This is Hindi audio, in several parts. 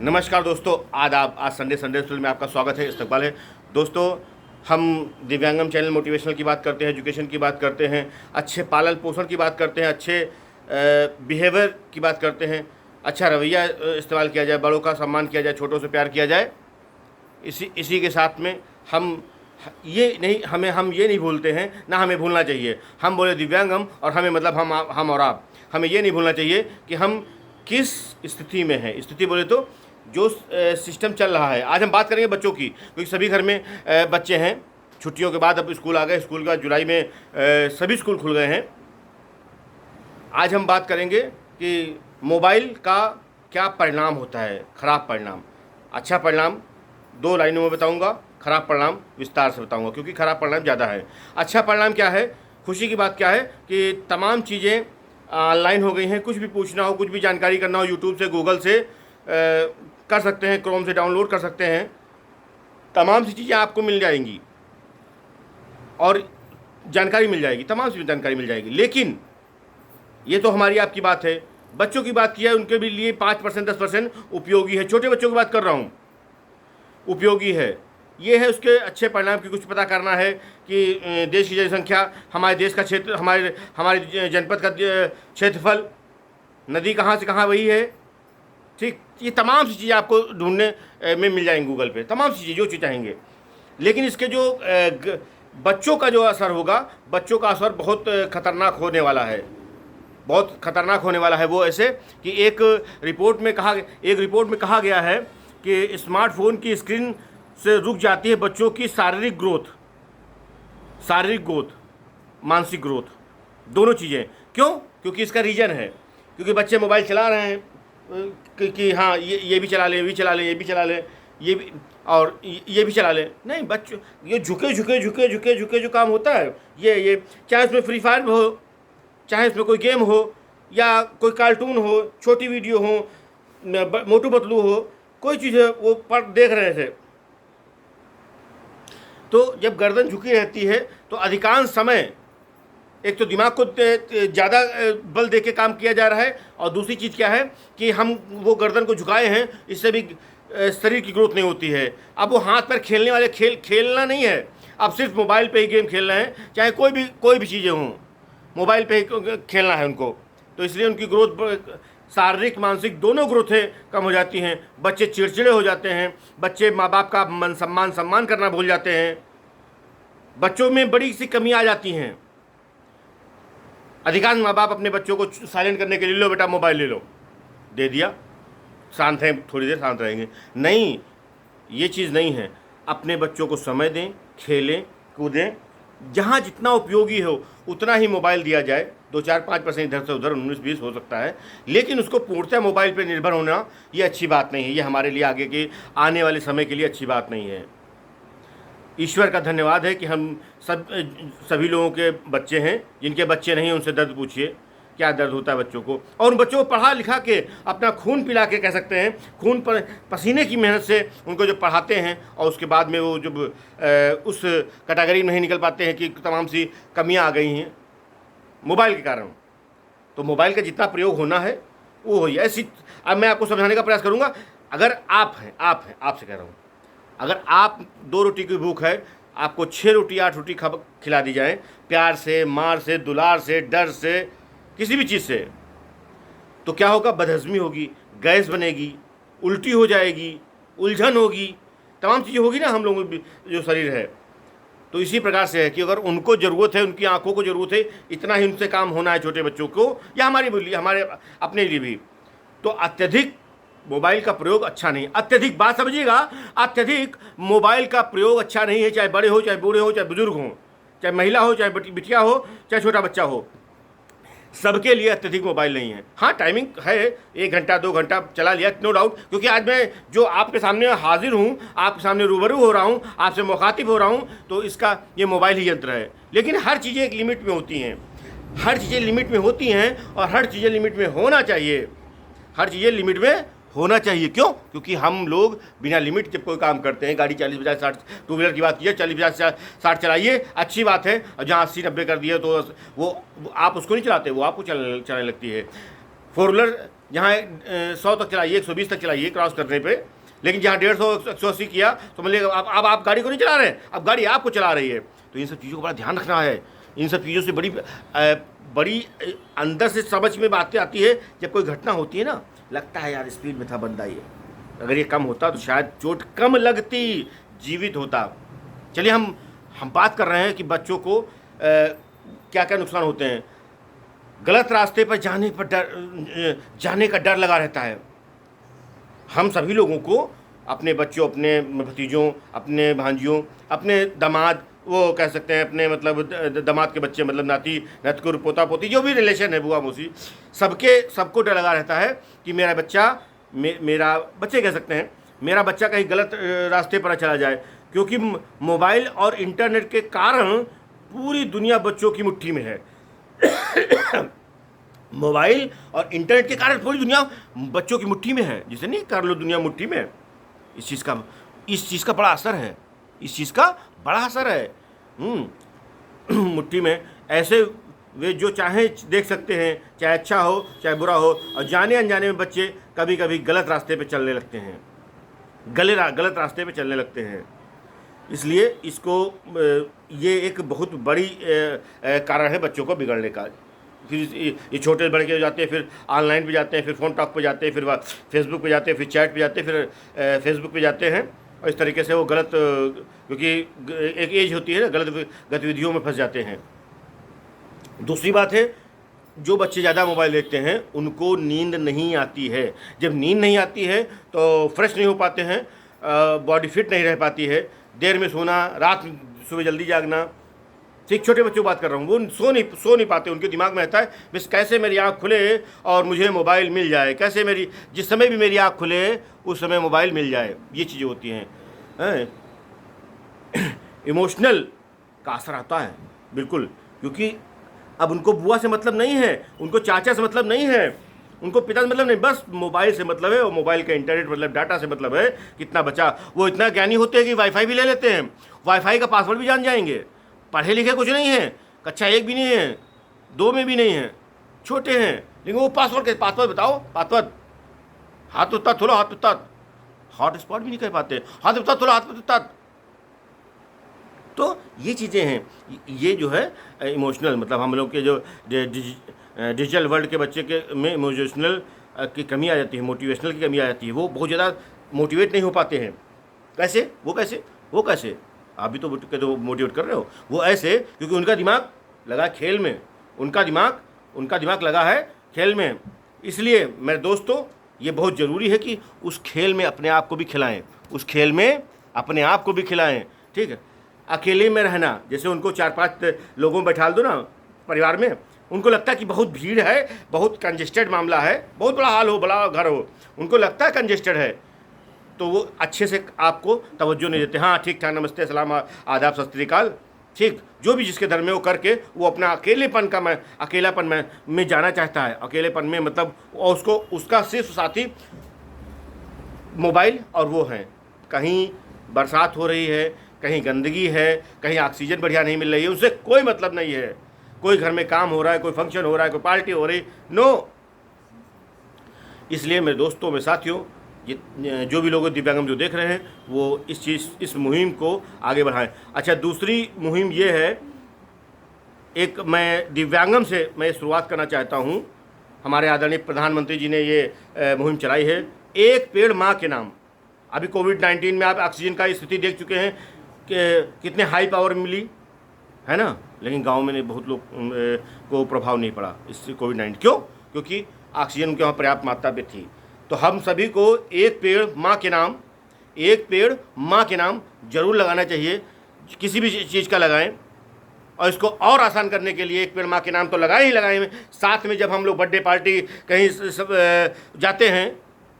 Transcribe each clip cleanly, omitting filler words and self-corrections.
नमस्कार दोस्तों, आदाब। आज संडे स्पेशल में आपका स्वागत है, इस्तकबाल है। दोस्तों, हम दिव्यांगम चैनल मोटिवेशनल की बात करते हैं, एजुकेशन की बात करते हैं, अच्छे पालन पोषण की बात करते हैं, अच्छे बिहेवियर की बात करते हैं, अच्छा रवैया इस्तेमाल किया जाए, बड़ों का सम्मान किया जाए, छोटों से प्यार किया जाए। इसी के साथ में हम ये नहीं भूलते हैं, ना हमें भूलना चाहिए। हम बोले दिव्यांगम और हमें मतलब हम और आप, हमें ये नहीं भूलना चाहिए कि हम किस स्थिति में हैं। स्थिति बोले तो जो सिस्टम चल रहा है। आज हम बात करेंगे बच्चों की, क्योंकि सभी घर में बच्चे हैं। छुट्टियों के बाद अब स्कूल आ गए, स्कूल का जुलाई में सभी स्कूल खुल गए हैं। आज हम बात करेंगे कि मोबाइल का क्या परिणाम होता है, ख़राब परिणाम, अच्छा परिणाम। 2 लाइनों में बताऊंगा, ख़राब परिणाम विस्तार से बताऊंगा, क्योंकि ख़राब परिणाम ज़्यादा है। अच्छा परिणाम क्या है, खुशी की बात क्या है कि तमाम चीज़ें ऑनलाइन हो गई हैं। कुछ भी पूछना हो, कुछ भी जानकारी करना हो, यूट्यूब से, गूगल से कर सकते हैं, क्रोम से डाउनलोड कर सकते हैं। तमाम सी चीज़ें आपको मिल जाएंगी और जानकारी मिल जाएगी, तमाम सी जानकारी मिल जाएगी। लेकिन ये तो हमारी आपकी बात है। बच्चों की बात की है, उनके भी लिए 5% 10% उपयोगी है। छोटे बच्चों की बात कर रहा हूँ, उपयोगी है। ये है उसके अच्छे परिणाम की कुछ पता करना है कि देश की जनसंख्या, हमारे देश का क्षेत्र, हमारे जनपद का क्षेत्रफल, नदी कहाँ से कहाँ वही है, ठीक। ये तमाम सी चीज़ें आपको ढूंढने में मिल जाएंगी गूगल पे, तमाम सी चीज़ें जो चीज़ चाहेंगे। लेकिन इसके जो बच्चों का जो असर होगा, बच्चों का असर बहुत खतरनाक होने वाला है, बहुत खतरनाक होने वाला है। वो ऐसे कि एक रिपोर्ट में कहा गया है कि स्मार्टफोन की स्क्रीन से रुक जाती है बच्चों की शारीरिक ग्रोथ, मानसिक ग्रोथ, दोनों चीज़ें। क्यों? क्योंकि इसका रीज़न है, क्योंकि बच्चे मोबाइल चला रहे हैं कि हाँ ये भी चला लें, ये भी चला लें, ये भी चला लें, ये भी और ये भी चला लें। नहीं, बच्चों ये झुके जो काम होता है, ये चाहे उसमें फ्री फायर हो, चाहे उसमें कोई गेम हो, या कोई कार्टून हो, छोटी वीडियो हो, मोटू पतलू हो, कोई चीज़ है वो पर देख रहे थे। तो जब गर्दन झुकी रहती है तो अधिकांश समय एक तो दिमाग को ज़्यादा बल दे के काम किया जा रहा है, और दूसरी चीज़ क्या है कि हम वो गर्दन को झुकाए हैं, इससे भी शरीर की ग्रोथ नहीं होती है। अब वो हाथ पैर खेलने वाले खेलना नहीं है, अब सिर्फ मोबाइल पे ही गेम खेलना है, चाहे कोई भी चीज़ें हों, मोबाइल पे ही खेलना है उनको। तो इसलिए उनकी ग्रोथ, शारीरिक मानसिक दोनों ग्रोथें कम हो जाती हैं। बच्चे चिड़चिड़े हो जाते हैं, बच्चे माँ बाप का मन सम्मान करना भूल जाते हैं, बच्चों में बड़ी सी कमी आ जाती हैं। अधिकांश माँ बाप अपने बच्चों को साइलेंट करने के लिए, लो बेटा मोबाइल ले लो, दे दिया, शांत हैं, थोड़ी देर शांत रहेंगे। नहीं, ये चीज़ नहीं है। अपने बच्चों को समय दें, खेलें कूदें, जहाँ जितना उपयोगी हो उतना ही मोबाइल दिया जाए। 2-4-5% इधर से उधर, 19-20 हो सकता है, लेकिन उसको पूर्णतः मोबाइल पर निर्भर होना ये अच्छी बात नहीं है। ये हमारे लिए आगे के आने वाले समय के लिए अच्छी बात नहीं है। ईश्वर का धन्यवाद है कि हम सभी लोगों के बच्चे हैं। जिनके बच्चे नहीं, उनसे दर्द पूछिए, क्या दर्द होता है बच्चों को। और उन बच्चों को पढ़ा लिखा के, अपना खून पिला के, कह सकते हैं खून पर पसीने की मेहनत से उनको जब पढ़ाते हैं, और उसके बाद में वो जब उस कैटेगरी में नहीं निकल पाते हैं कि तमाम सी कमियां आ गई हैं मोबाइल के कारण, तो मोबाइल का जितना प्रयोग होना है वो हो। ऐसी अब मैं आपको समझाने का प्रयास करूँगा। अगर आप हैं, आपसे कह रहा हूँ, अगर आप 2 रोटी की भूख है, आपको 6 रोटी 8 रोटी खिला दी जाए, प्यार से, मार से, दुलार से, डर से, किसी भी चीज़ से, तो क्या होगा? बदहज़मी होगी, गैस बनेगी, उल्टी हो जाएगी, उलझन होगी, तमाम चीज़ें होगी ना हम लोगों की जो शरीर है। तो इसी प्रकार से है कि अगर उनको ज़रूरत है, उनकी आँखों को ज़रूरत है, इतना ही उनसे काम होना है छोटे बच्चों को, या हमारे अपने लिए भी। तो अत्यधिक मोबाइल का प्रयोग अच्छा नहीं। अत्यधिक, बात समझिएगा, अत्यधिक मोबाइल का प्रयोग अच्छा नहीं है। चाहे बड़े हो, चाहे बूढ़े हो, चाहे बुजुर्ग हो, चाहे महिला हो, चाहे बिटिया हो, चाहे छोटा बच्चा हो, सबके लिए अत्यधिक मोबाइल नहीं है। हाँ, टाइमिंग है, 1 घंटा 2 घंटा चला लिया, नो डाउट। क्योंकि आज मैं जो आपके सामने हाजिर हूँ, आपके सामने रूबरू हो रहा हूँ, आपसे मुखातिब हो रहा हूँ, तो इसका ये मोबाइल ही यंत्र है। लेकिन हर चीज़ें एक लिमिट में होती हैं, हर चीज़ें लिमिट में होती हैं, और हर चीज़ें लिमिट में होना चाहिए, हर चीज़ें लिमिट में होना चाहिए। क्यों? क्योंकि हम लोग बिना लिमिट जब कोई काम करते हैं, गाड़ी 40-50-60, टू व्हीलर की बात की है, 40-50-60 चलाइए, अच्छी बात है। और जहाँ 80-90 कर दिए तो वो आप उसको नहीं चलाते, वो आपको चलाने लगती है। 4 व्हीलर जहाँ 100 तक चलाइए, 120 तक चलाइए क्रॉस करने पे, लेकिन जहाँ 150 180 किया तो मतलब अब आप गाड़ी को नहीं चला रहे हैं, अब गाड़ी आपको चला रही है। तो इन सब चीज़ों को बड़ा ध्यान रखना है। इन सब चीज़ों से बड़ी अंदर से समझ में बातें आती है। जब कोई घटना होती है ना, लगता है यार स्पीड में था बंदा, ये अगर ये कम होता तो शायद चोट कम लगती, जीवित होता। चलिए हम बात कर रहे हैं कि बच्चों को क्या क्या नुकसान होते हैं। गलत रास्ते पर जाने का डर लगा रहता है। हम सभी लोगों को अपने बच्चों, अपने भतीजों, अपने भांजियों, अपने दामाद, वो कह सकते हैं अपने मतलब दामाद के बच्चे, मतलब नाती नतकुर, पोता पोती, जो भी रिलेशन है, बुआ मौसी, सबको डर लगा रहता है कि मेरा बच्चा, मेरा बच्चे कह सकते हैं, मेरा बच्चा कहीं गलत रास्ते पर चला जाए। क्योंकि मोबाइल और इंटरनेट के कारण पूरी दुनिया बच्चों की मुट्ठी में है। मोबाइल और इंटरनेट के कारण पूरी दुनिया बच्चों की मुट्ठी में है। जिसे नहीं कर लो दुनिया मुट्ठी में, इस चीज़ का बड़ा असर है। इस चीज़ का बड़ा असर है। मुट्ठी में ऐसे वे जो चाहे देख सकते हैं, चाहे अच्छा हो चाहे बुरा हो। और जाने अनजाने में बच्चे कभी कभी गलत रास्ते पे चलने लगते हैं, गलत रास्ते पे चलने लगते हैं। इसलिए ये एक बहुत बड़ी कारण है बच्चों को बिगड़ने का। फिर ये छोटे बड़े के जाते हैं, फिर ऑनलाइन पे जाते हैं, फिर फ़ोन टॉक पे जाते हैं, फिर फेसबुक पे जाते हैं, फिर चैट पे जाते हैं, फिर फेसबुक पे जाते हैं, और इस तरीके से वो गलत, क्योंकि एक एज होती है ना, गलत गतिविधियों में फंस जाते हैं। दूसरी बात है, जो बच्चे ज़्यादा मोबाइल देखते हैं उनको नींद नहीं आती है। जब नींद नहीं आती है तो फ्रेश नहीं हो पाते हैं, बॉडी फिट नहीं रह पाती है, देर में सोना, सुबह जल्दी जागना। ठीक, छोटे बच्चों की बात कर रहा हूँ, वो सो नहीं पाते। उनके दिमाग में रहता है बस कैसे मेरी आँख खुले और मुझे मोबाइल मिल जाए, कैसे जिस समय भी मेरी आँख खुले उस समय मोबाइल मिल जाए। ये चीज़ें होती हैं। इमोशनल का असर आता है, बिल्कुल, क्योंकि अब उनको बुआ से मतलब नहीं है, उनको चाचा से मतलब नहीं है, उनको पिता से मतलब नहीं, बस मोबाइल से मतलब है। और मोबाइल का इंटरनेट मतलब डाटा से मतलब है। कितना बचा, वो इतना ज्ञानी होते हैं कि वाईफाई भी ले लेते हैं, वाईफाई का पासवर्ड भी जान जाएंगे। पढ़े लिखे कुछ नहीं है, कक्षा 1 भी नहीं है, 2 में भी नहीं है, छोटे हैं, लेकिन वो पासवर्ड बताओ, पासवर्ड, हाथ उतना थोड़ा, हाथ उतना, हॉटस्पॉट भी नहीं कर पाते, हाथ उतना थोड़ा, हाथ उतना। तो ये चीज़ें हैं। ये जो है इमोशनल, मतलब हम लोग के जो डिजिटल वर्ल्ड के बच्चे के में इमोशनल की कमी आ जाती है, मोटिवेशनल की कमी आ जाती है। वो बहुत ज़्यादा मोटिवेट नहीं हो पाते हैं। कैसे? वो कैसे आप भी तो मोटिवेट कर रहे हो। वो ऐसे, क्योंकि उनका दिमाग लगा खेल में, उनका दिमाग लगा है खेल में। इसलिए मेरे दोस्तों, ये बहुत ज़रूरी है कि उस खेल में अपने आप को भी खिलाएं, उस खेल में अपने आप को भी खिलाएं। ठीक है, अकेले में रहना, जैसे उनको 4-5 लोगों में बैठा दो ना परिवार में, उनको लगता है कि बहुत भीड़ है, बहुत कंजेस्टेड मामला है, बहुत बड़ा हाल हो, बड़ा घर हो, उनको लगता है कंजेस्टेड है, तो वो अच्छे से आपको तवज्जो नहीं देते। हाँ, ठीक ठाक, नमस्ते, सलाम, आदाब, सत श्री अकाल, ठीक, जो भी जिसके धर्म में वो करके वो अपना अकेलापन में जाना चाहता है। अकेलेपन में मतलब उसका सिर्फ साथी मोबाइल और वो हैं। कहीं बरसात हो रही है, कहीं गंदगी है, कहीं ऑक्सीजन बढ़िया नहीं मिल रही है, उससे कोई मतलब नहीं है। कोई घर में काम हो रहा है, कोई फंक्शन हो रहा है, कोई पार्टी हो रही, नो। इसलिए मेरे दोस्तों, मेरे साथियों, जो भी लोग दिव्यांगम जो देख रहे हैं, वो इस मुहिम को आगे बढ़ाएं। अच्छा, दूसरी मुहिम ये है, एक मैं दिव्यांगम से मैं शुरुआत करना चाहता हूँ। हमारे आदरणीय प्रधानमंत्री जी ने ये मुहिम चलाई है, एक पेड़ माँ के नाम। अभी कोविड-19 में आप ऑक्सीजन का स्थिति देख चुके हैं कि कितने हाई पावर मिली है ना, लेकिन गांव में बहुत लोग को प्रभाव नहीं पड़ा इससे कोविड-19। क्यों? क्योंकि ऑक्सीजन उनके वहाँ पर्याप्त मात्रा में थी। तो हम सभी को एक पेड़ माँ के नाम जरूर लगाना चाहिए। किसी भी चीज़ का लगाएं, और इसको और आसान करने के लिए एक पेड़ माँ के नाम तो लगाएं। साथ में जब हम लोग बर्थडे पार्टी कहीं जाते हैं,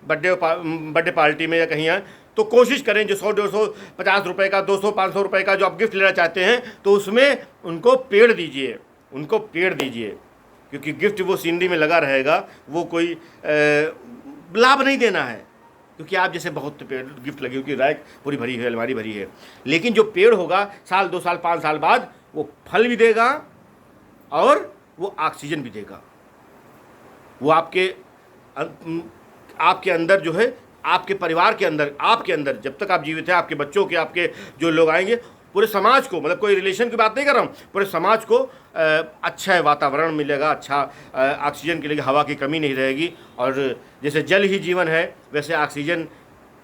बर्थडे पार्टी में या कहीं आए, तो कोशिश करें जो 100-250 रुपये का, 200-500 रुपये का जो आप गिफ्ट लेना चाहते हैं, तो उसमें उनको पेड़ दीजिए, क्योंकि गिफ्ट वो सीनरी में लगा रहेगा, वो कोई लाभ नहीं देना है। क्योंकि आप जैसे बहुत पेड़ गिफ्ट लगे, क्योंकि रैक पूरी भरी है, अलमारी भरी है, लेकिन जो पेड़ होगा साल 2 साल 5 साल बाद वो फल भी देगा और वो ऑक्सीजन भी देगा। वो आपके आपके अंदर जो है, आपके परिवार के अंदर, आपके अंदर जब तक आप जीवित हैं, आपके बच्चों के, आपके जो लोग आएंगे, पूरे समाज को, मतलब कोई रिलेशन की बात नहीं कर रहा हूँ, पूरे समाज को अच्छा वातावरण मिलेगा, अच्छा ऑक्सीजन के लिए हवा की कमी नहीं रहेगी। और जैसे जल ही जीवन है, वैसे ऑक्सीजन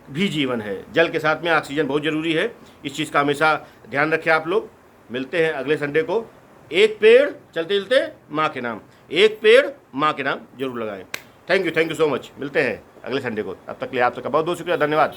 भी जीवन है। जल के साथ में ऑक्सीजन बहुत ज़रूरी है। इस चीज़ का हमेशा ध्यान रखें आप लोग। मिलते हैं अगले संडे को। एक पेड़ चलते चलते माँ के नाम, एक पेड़ माँ के नाम जरूर लगाएं। Thank you so much. मिलते हैं अगले संडे को। अब तक के लिए आप सबका बहुत बहुत शुक्रिया, धन्यवाद।